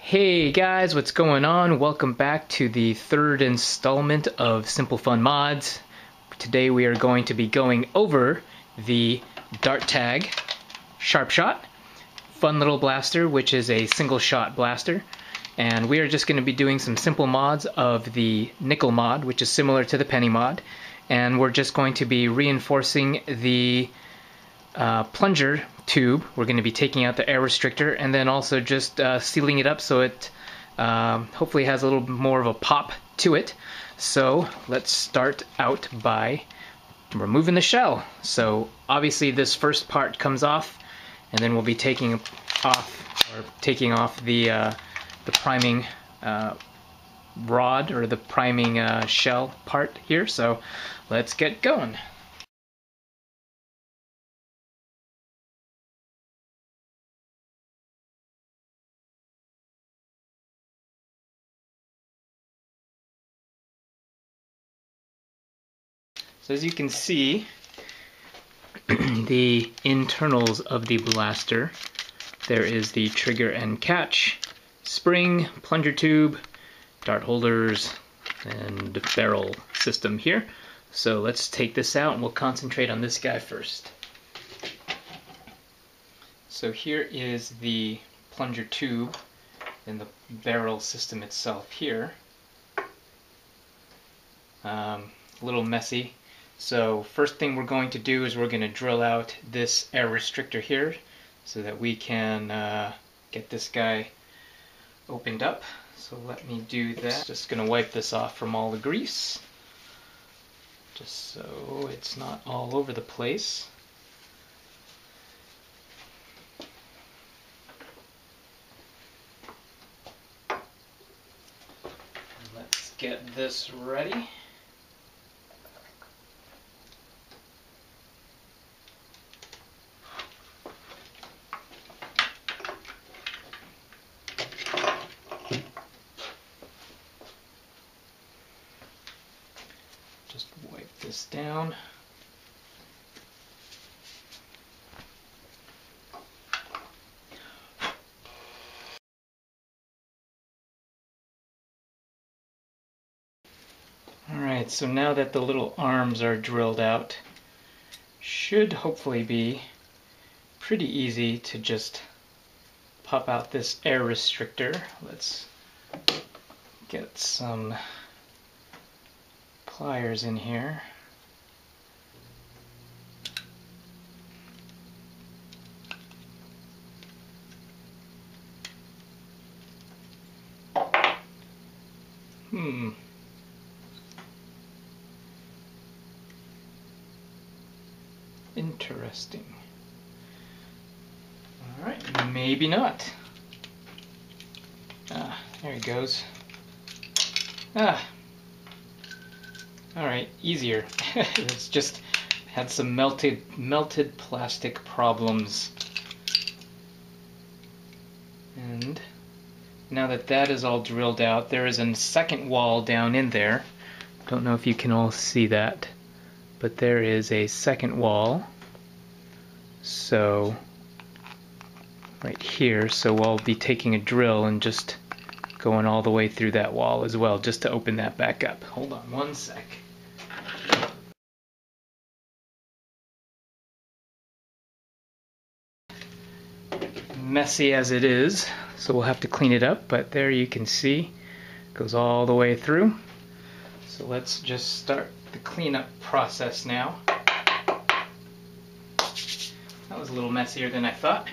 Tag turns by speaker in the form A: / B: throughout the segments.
A: Hey guys, what's going on? Welcome back to the third installment of Simple Fun Mods. Today we are going to be going over the Dart Tag Sharpshot fun little blaster, which is a single shot blaster. And we are just going to be doing some simple mods of the nickel mod, which is similar to the penny mod. And we're just going to be reinforcing the plunger tube. We're going to be taking out the air restrictor and then also just sealing it up so it hopefully has a little more of a pop to it. So let's start out by removing the shell. So obviously this first part comes off, and then we'll be taking off the priming rod, or the priming shell part here. So let's get going. So as you can see, the internals of the blaster, there is the trigger and catch, spring, plunger tube, dart holders, and barrel system here. So let's take this out and we'll concentrate on this guy first. So here is the plunger tube and the barrel system itself here. A little messy. So first thing we're going to do is we're going to drill out this air restrictor here so that we can get this guy opened up. So let me do that. Just going to wipe this off from all the grease, just so it's not all over the place. Let's get this ready. Just wipe this down. Alright, so now that the little arms are drilled out, should hopefully be pretty easy to just pop out this air restrictor. Let's get some pliers in here. Interesting. Alright, maybe not. Ah, there he goes. Ah. Alright, easier. It's just had some melted plastic problems. And now that that is all drilled out, there is a second wall down in there. Don't know if you can all see that, but there is a second wall. So right here, so I'll be taking a drill and just going all the way through that wall as well, just to open that back up. Hold on one sec. Messy as it is, so we'll have to clean it up, but there you can see it goes all the way through. So let's just start the cleanup process now. That was a little messier than I thought.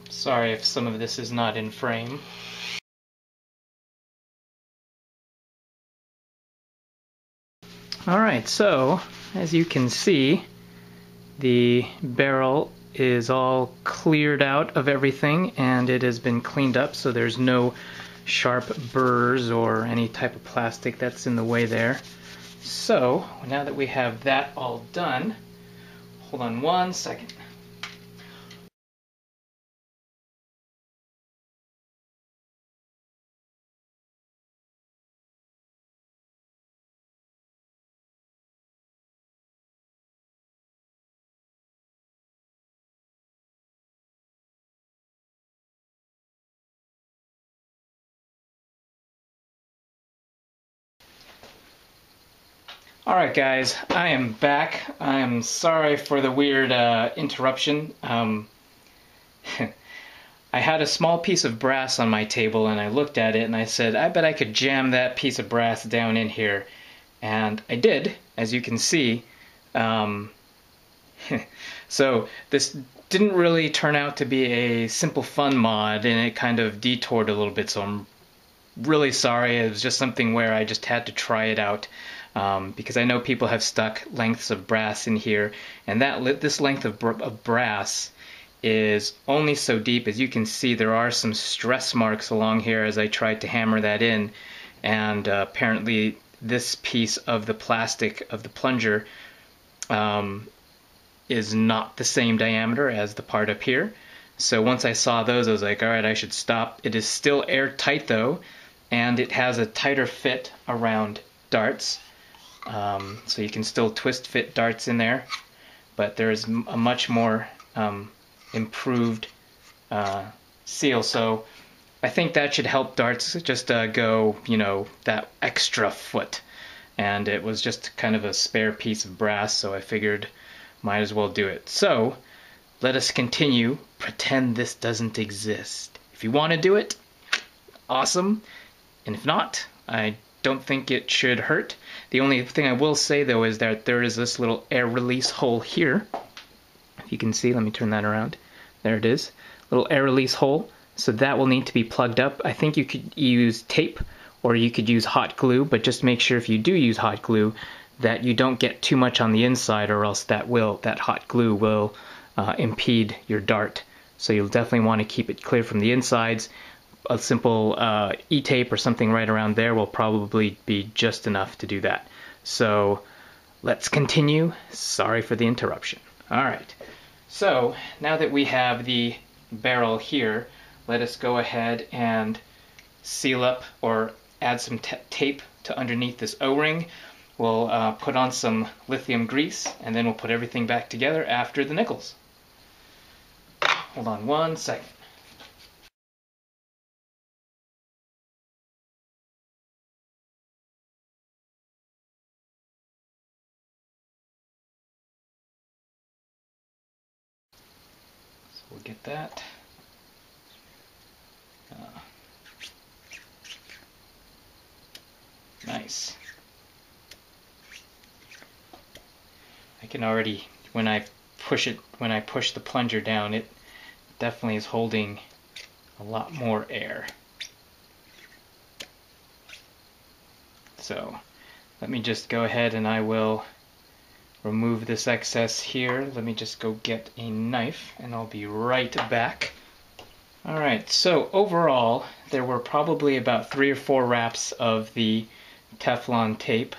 A: Sorry if some of this is not in frame. Alright, so as you can see, the barrel is all cleared out of everything and it has been cleaned up, so there's no sharp burrs or any type of plastic that's in the way there. So now that we have that all done, hold on one second. Alright guys, I am back. I am sorry for the weird interruption. I had a small piece of brass on my table and I looked at it and I said, I bet I could jam that piece of brass down in here. And I did, as you can see. So this didn't really turn out to be a simple fun mod, and it kind of detoured a little bit, so I'm really sorry. It was just something where I just had to try it out, because I know people have stuck lengths of brass in here, and this length of brass is only so deep. As you can see, there are some stress marks along here as I tried to hammer that in, and apparently this piece of the plastic of the plunger is not the same diameter as the part up here. So once I saw those, I was like, alright, I should stop. It is still airtight though, and it has a tighter fit around darts. So you can still twist fit darts in there, but there is a much more improved seal. So I think that should help darts just go, you know, that extra foot. And it was just kind of a spare piece of brass, so I figured might as well do it. So let us continue. Pretend this doesn't exist. If you want to do it, awesome. And if not, I don't think it should hurt. The only thing I will say though is that there is this little air release hole here. If you can see, let me turn that around. There it is. Little air release hole. So that will need to be plugged up. I think you could use tape or you could use hot glue, but just make sure if you do use hot glue that you don't get too much on the inside, or else that hot glue will impede your dart. So you'll definitely want to keep it clear from the insides. A simple E-tape or something right around there will probably be just enough to do that. So let's continue. Sorry for the interruption. Alright, so now that we have the barrel here, let us go ahead and seal up or add some tape to underneath this O-ring. We'll put on some lithium grease, and then we'll put everything back together after the nickels. Hold on 1 second. So we'll get that. Nice. I can already, when I push the plunger down, it definitely is holding a lot more air. So let me just go ahead and I will remove this excess here. Let me just go get a knife and I'll be right back. Alright, so overall there were probably about 3 or 4 wraps of the Teflon tape.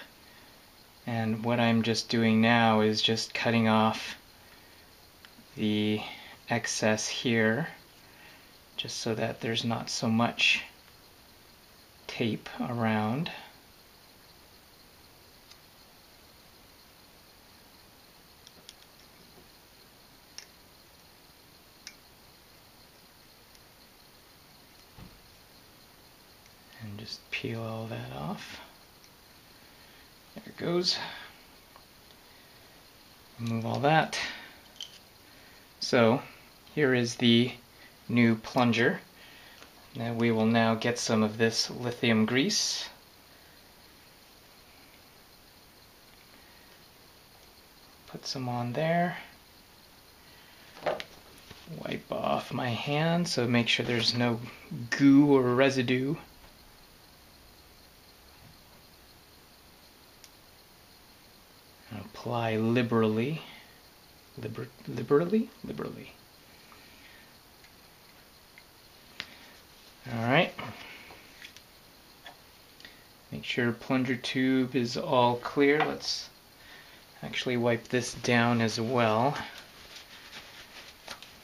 A: And what I'm just doing now is just cutting off the excess here, just so that there's not so much tape around. And just peel all that off. There it goes. Remove all that. So here is the new plunger. Now we will now get some of this lithium grease. Put some on there. Wipe off my hand so make sure there's no goo or residue. Apply liberally. Liberally? Alright. Make sure plunger tube is all clear. Let's actually wipe this down as well.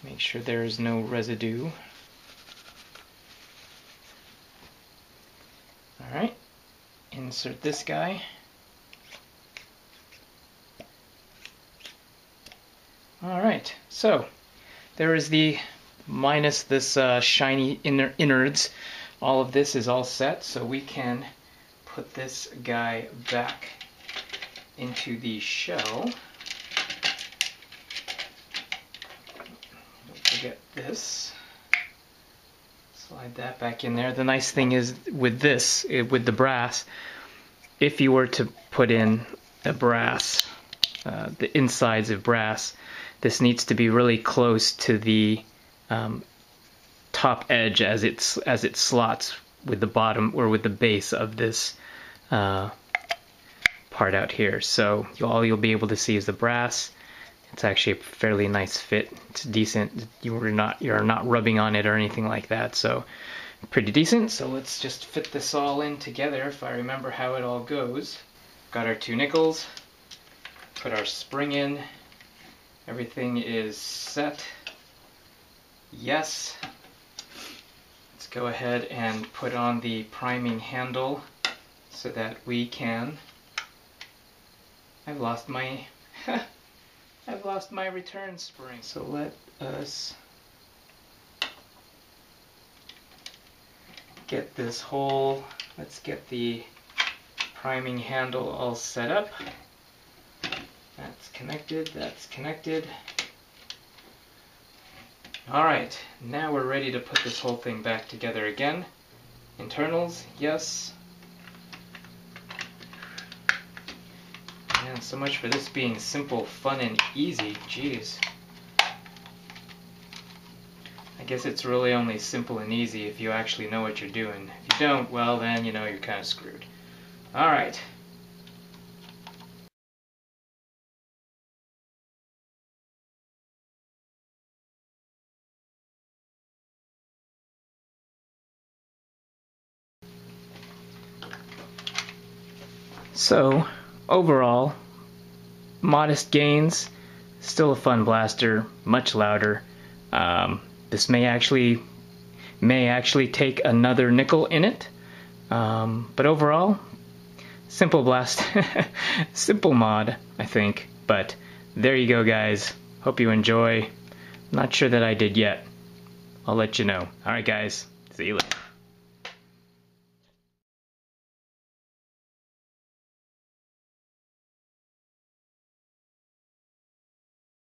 A: Make sure there is no residue. Alright. Insert this guy. Alright, so there is the minus this shiny innards. All of this is all set, so we can put this guy back into the shell. Don't forget this. Slide that back in there. The nice thing is with this, with the brass, if you were to put in a brass, the insides of brass, this needs to be really close to the top edge as it slots with the bottom or with the base of this part out here. So all you'll be able to see is the brass. It's actually a fairly nice fit. It's decent. You're not rubbing on it or anything like that. So pretty decent. So let's just fit this all in together if I remember how it all goes. Got our 2 nickels. Put our spring in. Everything is set. Yes. Let's go ahead and put on the priming handle so that we can... I've lost my return spring. So let us get this whole, let's get the priming handle all set up. That's connected, that's connected. Alright, now we're ready to put this whole thing back together again. Internals, yes. Man, so much for this being simple, fun, and easy. Jeez. I guess it's really only simple and easy if you actually know what you're doing. If you don't, well then, you know, you're kind of screwed. Alright. So, overall, modest gains, still a fun blaster, much louder. This may actually take another nickel in it, but overall, simple blast, simple mod, I think. But there you go, guys. Hope you enjoy. Not sure that I did yet. I'll let you know. Alright, guys. See you later.